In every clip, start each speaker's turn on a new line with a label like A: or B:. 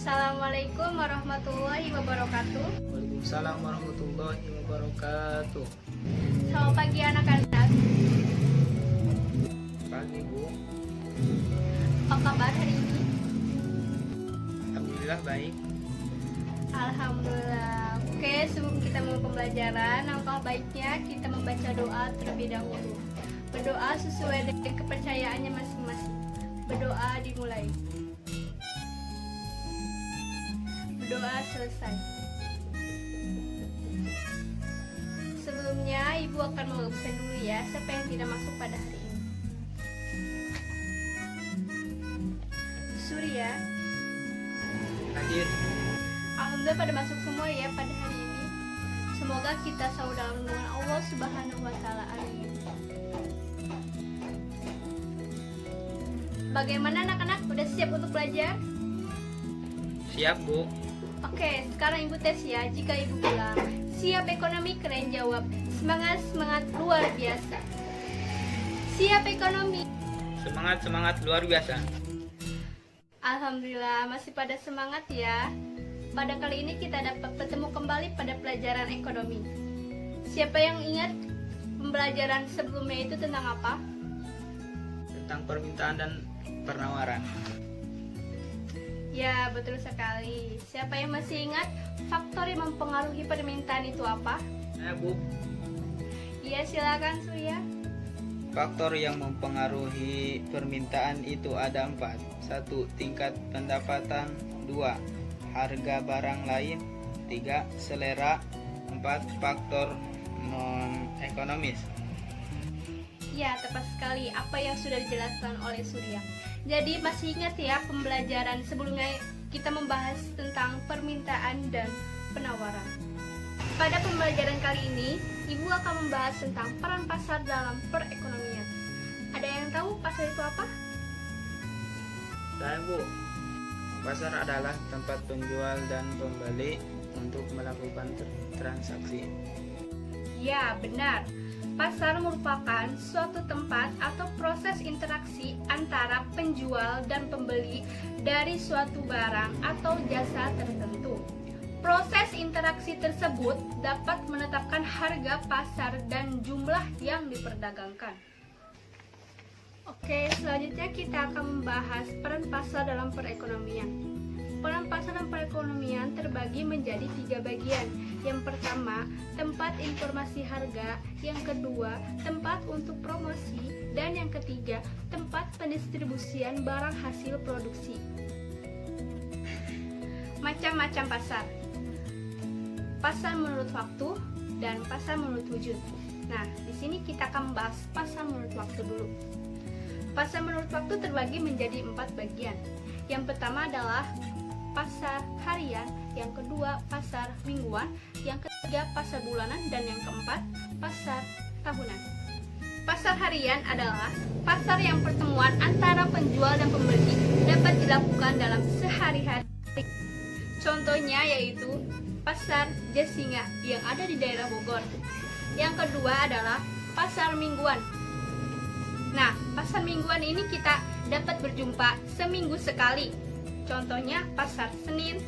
A: Assalamualaikum warahmatullahi wabarakatuh.
B: Waalaikumsalam warahmatullahi wabarakatuh.
A: Selamat pagi anak-anak.
B: Pagi Bu,
A: Apa kabar hari ini?
B: alhamdulillah baik.
A: Alhamdulillah. Oke, sebelum kita mulai pembelajaran, alangkah baiknya kita membaca doa terlebih dahulu. Berdoa sesuai dengan kepercayaannya masing-masing. Berdoa dimulai. Berdoa selesai. Sebelumnya, Ibu akan melukiskan dulu ya siapa yang tidak masuk pada hari ini. Surya.
B: Hadir.
A: Alhamdulillah pada masuk semua ya pada hari ini. Semoga kita selalu dalam lindungan Allah Subhanahu wa taala. Amin. Bagaimana anak-anak? Udah siap untuk belajar?
B: Siap Bu.
A: Oke, sekarang Ibu tes ya. Jika Ibu bilang siap ekonomi, kalian jawab semangat luar biasa. Siap ekonomi.
B: Semangat luar biasa.
A: Alhamdulillah masih pada semangat ya. Pada kali ini kita dapat bertemu kembali pada pelajaran ekonomi. Siapa yang ingat pembelajaran sebelumnya itu tentang apa?
B: Tentang permintaan dan penawaran.
A: Ya, betul sekali. Siapa yang masih ingat faktor yang mempengaruhi permintaan itu apa?
B: Saya Bu.
A: Iya, silakan Surya.
B: Faktor yang mempengaruhi permintaan itu ada 4. 1. Tingkat pendapatan. 2. Harga barang lain. 3. Selera. 4. Faktor non-ekonomis.
A: Ya, tepat sekali apa yang sudah dijelaskan oleh Surya. Jadi masih ingat ya pembelajaran sebelumnya kita membahas tentang permintaan dan penawaran. Pada pembelajaran kali ini, Ibu akan membahas tentang peran pasar dalam perekonomian. Ada yang tahu pasar itu apa?
B: Saya Bu. Pasar adalah tempat penjual dan pembeli untuk melakukan transaksi.
A: Ya, benar. Pasar merupakan suatu tempat atau proses interaksi antara penjual dan pembeli dari suatu barang atau jasa tertentu. Proses interaksi tersebut dapat menetapkan harga pasar dan jumlah yang diperdagangkan. Oke, selanjutnya kita akan membahas peran pasar dalam perekonomian. Peran pasar dalam perekonomian terbagi menjadi 3 bagian. Yang pertama, tempat informasi harga. Yang kedua, tempat untuk promosi. Dan yang ketiga, tempat pendistribusian barang hasil produksi. Macam-macam pasar. Pasar menurut waktu dan pasar menurut wujud. Nah, di sini kita akan membahas pasar menurut waktu dulu. Pasar menurut waktu terbagi menjadi 4 bagian. Yang pertama adalah pasar harian, yang kedua pasar mingguan, yang ketiga pasar bulanan, dan yang keempat pasar tahunan. Pasar harian adalah pasar yang pertemuan antara penjual dan pembeli dapat dilakukan dalam sehari-hari. Contohnya yaitu pasar Jasinga yang ada di daerah Bogor. Yang kedua adalah pasar mingguan. Nah, pasar mingguan ini kita dapat berjumpa seminggu sekali. Contohnya pasar Senin,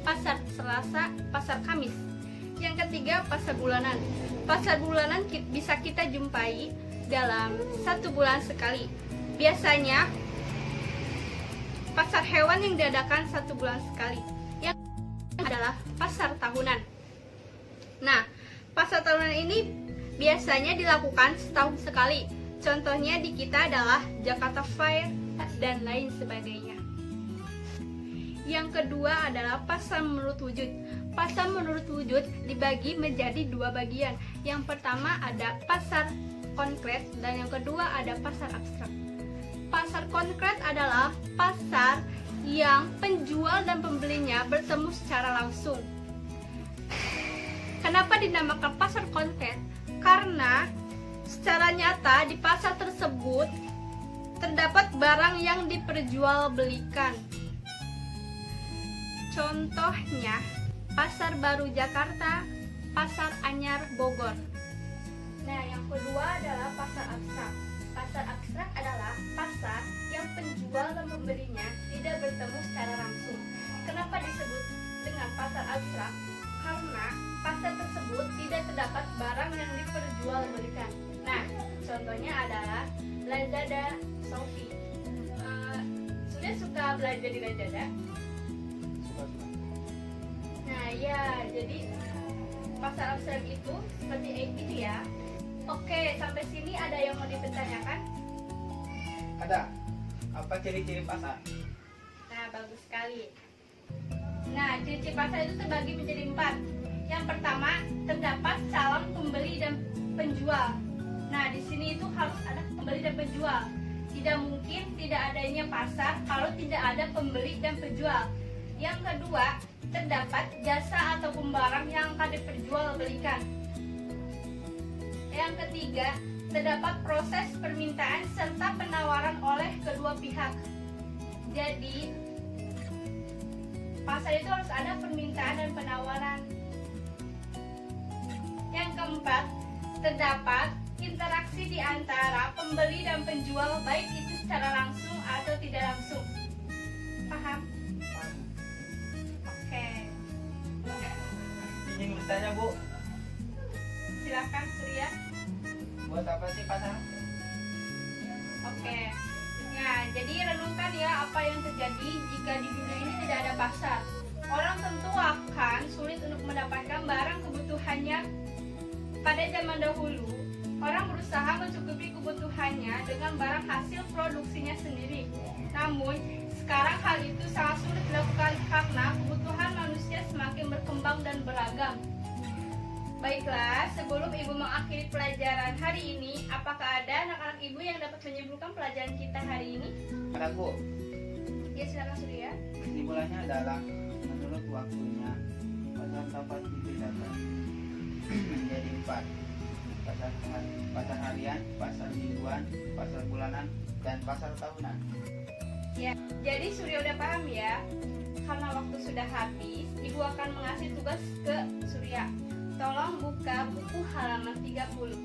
A: pasar Selasa, pasar Kamis. Yang ketiga pasar bulanan. Pasar bulanan bisa kita jumpai dalam 1 bulan sekali. Biasanya pasar hewan yang diadakan 1 bulan sekali. Yang adalah pasar tahunan. Nah, pasar tahunan ini biasanya dilakukan setahun sekali. Contohnya di kita adalah Jakarta Fair dan lain sebagainya. Yang kedua adalah pasar menurut wujud. Pasar menurut wujud dibagi menjadi 2 bagian. Yang pertama ada pasar konkret dan yang kedua ada pasar abstrak. Pasar konkret adalah pasar yang penjual dan pembelinya bertemu secara langsung. Kenapa dinamakan pasar konkret? Karena secara nyata di pasar tersebut terdapat barang yang diperjualbelikan. Contohnya, Pasar Baru Jakarta, Pasar Anyar Bogor. Nah, yang kedua adalah pasar abstrak. Pasar abstrak adalah pasar yang penjual dan pembelinya tidak bertemu secara langsung. kenapa disebut dengan pasar abstrak? Karena pasar tersebut tidak terdapat barang yang diperjualbelikan. Nah, contohnya adalah Lazada, Shopee. Sudah suka belanja di Lazada?
B: Suka-suka.
A: Nah, ya, jadi pasar abstrak itu seperti itu ya. Oke, sampai sini ada yang mau dipertanyakan?
B: Ada. Apa ciri-ciri pasar?
A: Nah, bagus sekali. Nah, ciri-ciri pasar itu terbagi menjadi 4. Yang pertama, terdapat calon pembeli dan penjual. Nah, di sini itu harus ada pembeli dan penjual. Tidak mungkin tidak adanya pasar kalau tidak ada pembeli dan penjual. Yang kedua, terdapat jasa ataupun barang yang akan diperjualbelikan. Yang ketiga, terdapat proses permintaan serta penawaran oleh kedua pihak. Jadi, pasar itu harus ada permintaan dan penawaran. Yang keempat, terdapat interaksi di antara pembeli dan penjual, baik itu secara langsung atau tidak langsung. Paham? Oke.
B: Ingin bertanya, Bu,
A: Silakan Surya.
B: buat apa sih pasar?
A: Oke. Nah, jadi renungkan ya apa yang terjadi jika di dunia ini tidak ada pasar. Orang tentu akan sulit untuk mendapatkan barang kebutuhannya. Pada zaman dahulu, orang berusaha mencukupi kebutuhannya dengan barang hasil produksinya sendiri. Namun, sekarang hal itu sangat sulit dilakukan karena kebutuhan manusia semakin berkembang dan beragam. Baiklah, sebelum Ibu mengakhiri pelajaran hari ini, apakah ada anak-anak Ibu yang dapat menyimpulkan pelajaran kita hari ini?
B: Ada, Bu.
A: Ya, silakan Surya.
B: Kesimpulannya adalah menurut waktunya pasar dapat dibedakan menjadi 4. Pasar harian, pasar mingguan, pasar bulanan, dan pasar tahunan.
A: Ya, jadi Surya udah paham ya? Karena waktu sudah habis, Ibu akan mengasih tugas ke Surya. Tolong buka buku halaman 30.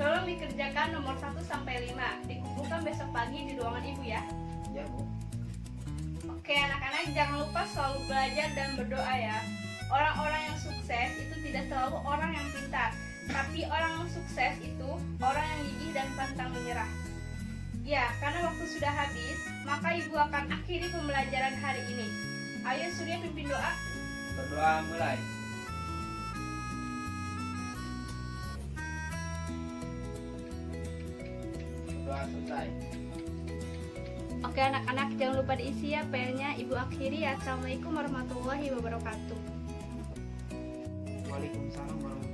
A: Tolong dikerjakan nomor 1 sampai 5. Dikumpulkan besok pagi di ruangan Ibu ya.
B: Ya, Bu.
A: Oke, anak-anak jangan lupa selalu belajar dan berdoa ya. Orang-orang yang sukses itu tidak selalu orang yang pintar, tapi orang yang sukses itu orang yang gigih dan pantang menyerah. Ya, karena waktu sudah habis, maka Ibu akan akhiri pembelajaran hari ini. Ayo Surya pimpin doa.
B: Berdoa mulai. Berdoa selesai.
A: Oke anak-anak, jangan lupa diisi ya PR-nya. Ibu akhiri. Assalamualaikum warahmatullahi wabarakatuh.
B: Waalaikumsalam warahmatullahi wabarakatuh.